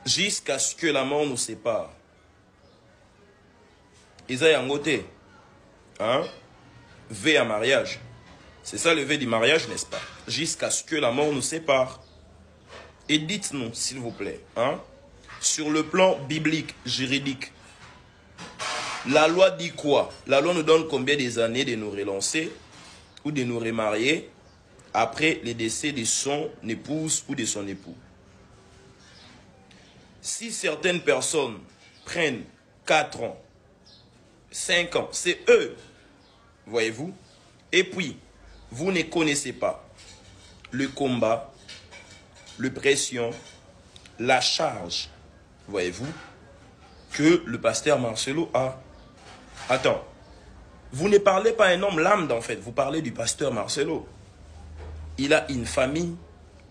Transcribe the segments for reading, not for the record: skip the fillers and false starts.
Jusqu'à ce que la mort nous sépare. Isaïe Angote. Hein? V à mariage. C'est ça le V du mariage, n'est-ce pas? Jusqu'à ce que la mort nous sépare. Et dites-nous, s'il vous plaît, hein? Sur le plan biblique, juridique, la loi dit quoi? La loi nous donne combien des années de nous relancer ou de nous remarier après le décès de son épouse ou de son époux. Si certaines personnes prennent 4 ans, 5 ans, c'est eux, voyez-vous. Et puis, vous ne connaissez pas le combat, le pression, la charge, voyez-vous, que le pasteur Marcelo a. Attends, vous ne parlez pas à un homme lambda en fait, vous parlez du pasteur Marcelo. Il a une famille,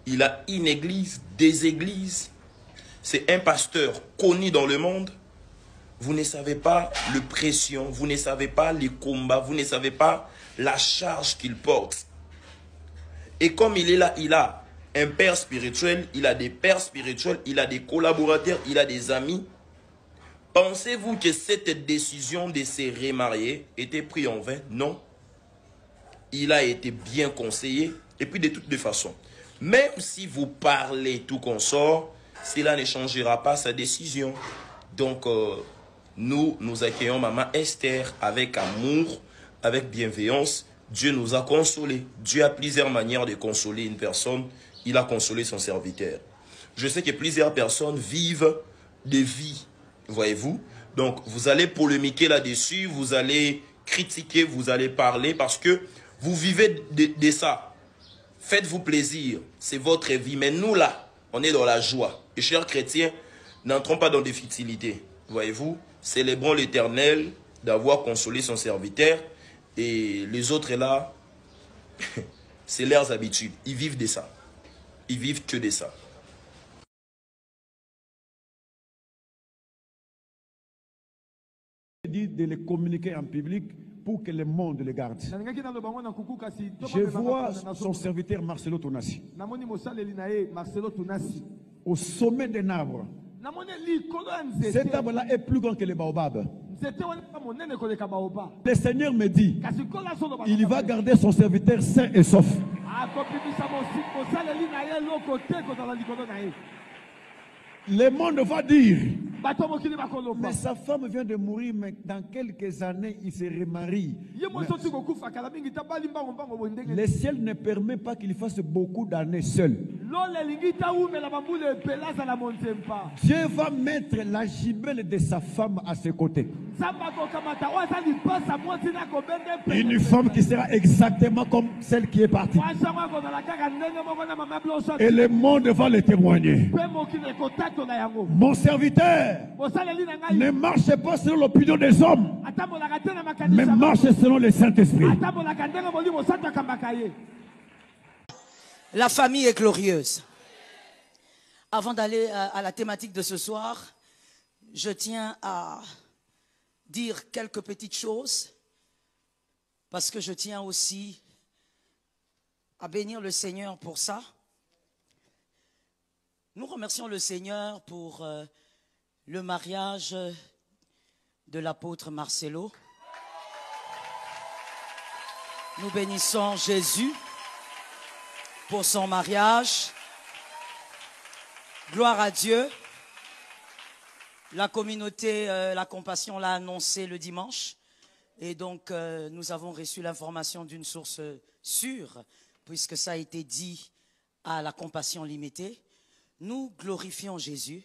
il a une église, des églises. C'est un pasteur connu dans le monde. Vous ne savez pas le pression, vous ne savez pas les combats, vous ne savez pas la charge qu'il porte. Et comme il est là, il a un père spirituel, il a des pères spirituels, il a des collaborateurs, il a des amis. Pensez-vous que cette décision de se remarier était prise en vain? Non. Il a été bien conseillé. Et puis de toutes les façons, même si vous parlez tout consort, cela ne changera pas sa décision. Donc, nous accueillons Maman Esther avec amour, avec bienveillance. Dieu nous a consolés. Dieu a plusieurs manières de consoler une personne. Il a consolé son serviteur. Je sais que plusieurs personnes vivent des vies, voyez-vous. Donc, vous allez polémiquer là-dessus, vous allez critiquer, vous allez parler parce que vous vivez de ça. Faites-vous plaisir, c'est votre vie. Mais nous là, on est dans la joie. Et chers chrétiens, n'entrons pas dans des futilités. Voyez-vous, célébrons l'Éternel d'avoir consolé son serviteur. Et les autres là, c'est leurs habitudes. Ils vivent de ça. Ils vivent que de ça. Dit de les communiquer en public pour que le monde le garde. Je vois son serviteur Marcelo Tonassi au sommet d'un arbre. Cet arbre-là est plus grand que le baobab. Le Seigneur me dit, il va garder son serviteur sain et sauf. Le monde va dire, mais sa femme vient de mourir, mais dans quelques années, il se remarie. Le ciel ne permet pas qu'il fasse beaucoup d'années seul. Dieu va mettre la gibelle de sa femme à ses côtés. Une femme qui sera exactement comme celle qui est partie. Et le monde va le témoigner. Mon serviteur ne marche pas selon l'opinion des hommes, mais marche selon le Saint-Esprit. La famille est glorieuse. Avant d'aller à la thématique de ce soir, je tiens à dire quelques petites choses parce que je tiens aussi à bénir le Seigneur pour ça. Nous remercions le Seigneur pour le mariage de l'apôtre Marcelo. Nous bénissons Jésus pour son mariage. Gloire à Dieu. La communauté, la compassion l'a annoncé le dimanche. Et donc, nous avons reçu l'information d'une source sûre, puisque ça a été dit à la compassion limitée. Nous glorifions Jésus,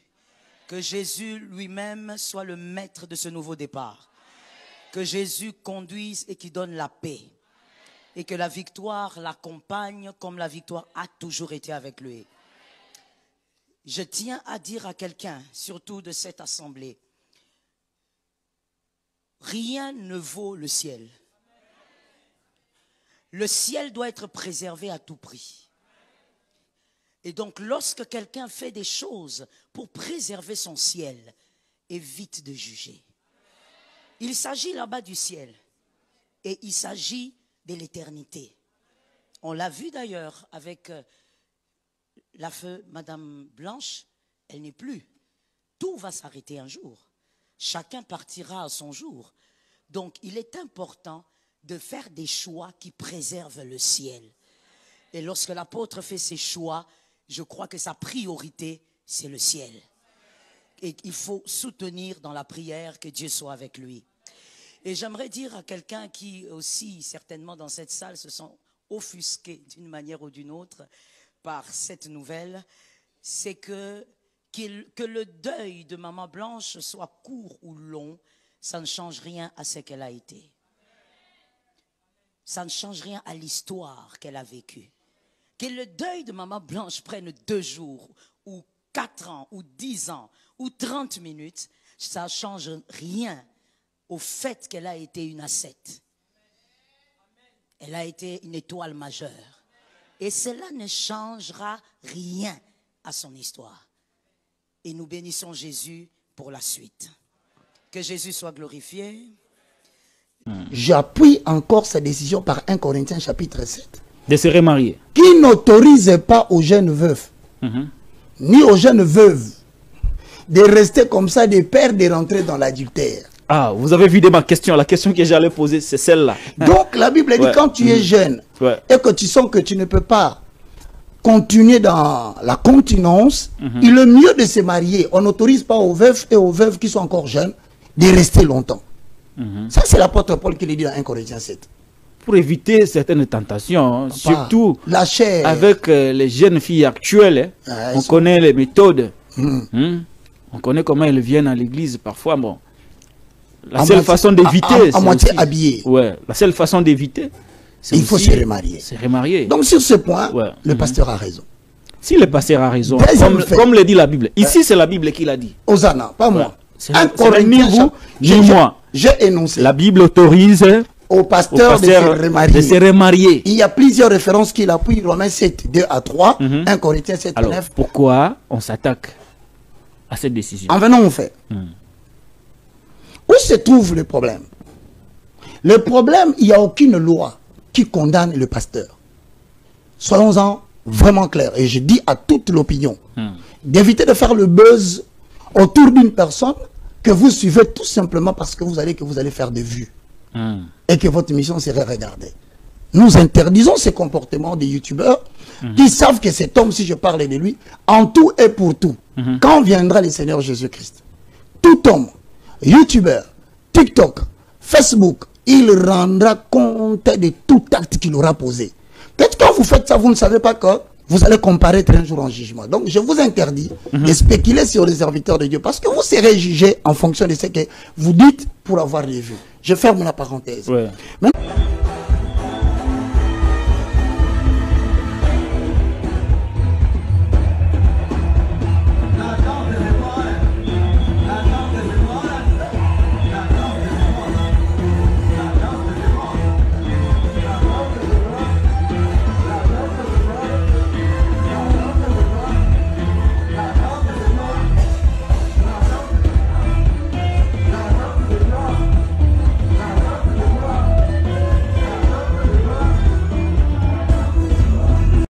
que Jésus lui-même soit le maître de ce nouveau départ, que Jésus conduise et qui donne la paix, et que la victoire l'accompagne comme la victoire a toujours été avec lui. Je tiens à dire à quelqu'un, surtout de cette assemblée, rien ne vaut le ciel. Le ciel doit être préservé à tout prix. Et donc, lorsque quelqu'un fait des choses pour préserver son ciel, évite de juger. Il s'agit là-bas du ciel et il s'agit de l'éternité. On l'a vu d'ailleurs avec la feu Madame Blanche, elle n'est plus. Tout va s'arrêter un jour. Chacun partira à son jour. Donc, il est important de faire des choix qui préservent le ciel. Et lorsque l'apôtre fait ses choix, je crois que sa priorité, c'est le ciel. Et il faut soutenir dans la prière que Dieu soit avec lui. Et j'aimerais dire à quelqu'un qui aussi, certainement dans cette salle, se sont offusqués d'une manière ou d'une autre par cette nouvelle, c'est que le deuil de Maman Blanche soit court ou long, ça ne change rien à ce qu'elle a été. Ça ne change rien à l'histoire qu'elle a vécue. Que le deuil de Maman Blanche prenne 2 jours, ou 4 ans, ou 10 ans, ou 30 minutes, ça ne change rien au fait qu'elle a été une ascète. Elle a été une étoile majeure. Et cela ne changera rien à son histoire. Et nous bénissons Jésus pour la suite. Que Jésus soit glorifié. J'appuie encore sa décision par 1 Corinthiens chapitre 7. De se remarier. Qui n'autorise pas aux jeunes veufs, ni aux jeunes veuves, de rester comme ça, de peur de rentrer dans l'adultère. Ah, vous avez vu de ma question. La question que j'allais poser, c'est celle-là. Donc, la Bible dit, quand tu es jeune, et que tu sens que tu ne peux pas continuer dans la continence, il est mieux de se marier. On n'autorise pas aux veufs et aux veuves qui sont encore jeunes de rester longtemps. Ça, c'est l'apôtre Paul qui le dit dans 1 Corinthiens 7. Pour éviter certaines tentations, surtout la chair. Avec les jeunes filles actuelles, on connaît les méthodes. On connaît comment elles viennent à l'église parfois. Bon, la seule façon d'éviter, à moitié habillée. Ouais, la seule façon d'éviter, c'est il faut se remarier. Se remarier. Donc sur ce point, le pasteur a raison. Si le pasteur a raison, comme le dit la Bible. Ici, c'est la Bible qui l'a dit. Hosanna, pas moi. Ni vous, ni moi. J'ai énoncé. La Bible autorise au pasteur de se remarier. Il y a plusieurs références qui l'appuient. Romains 7, 2 à 3, 1 Corinthiens 7, alors, 9. Pourquoi on s'attaque à cette décision? En venant au fait. Où se trouve le problème? Le problème, il n'y a aucune loi qui condamne le pasteur. Soyons-en vraiment clairs. Et je dis à toute l'opinion d'éviter de faire le buzz autour d'une personne que vous suivez tout simplement parce que vous allez faire des vues. Et que votre mission serait regardée. Nous interdisons ces comportements des youtubeurs qui savent que cet homme, si je parle de lui, en tout et pour tout, quand viendra le Seigneur Jésus-Christ, tout homme, youtubeur, TikTok, Facebook, il rendra compte de tout acte qu'il aura posé. Peut-être quand vous faites ça, vous ne savez pas que vous allez comparaître un jour en jugement. Donc je vous interdis de spéculer sur les serviteurs de Dieu parce que vous serez jugé en fonction de ce que vous dites pour avoir les vues. Je ferme la parenthèse. Ouais. Maintenant,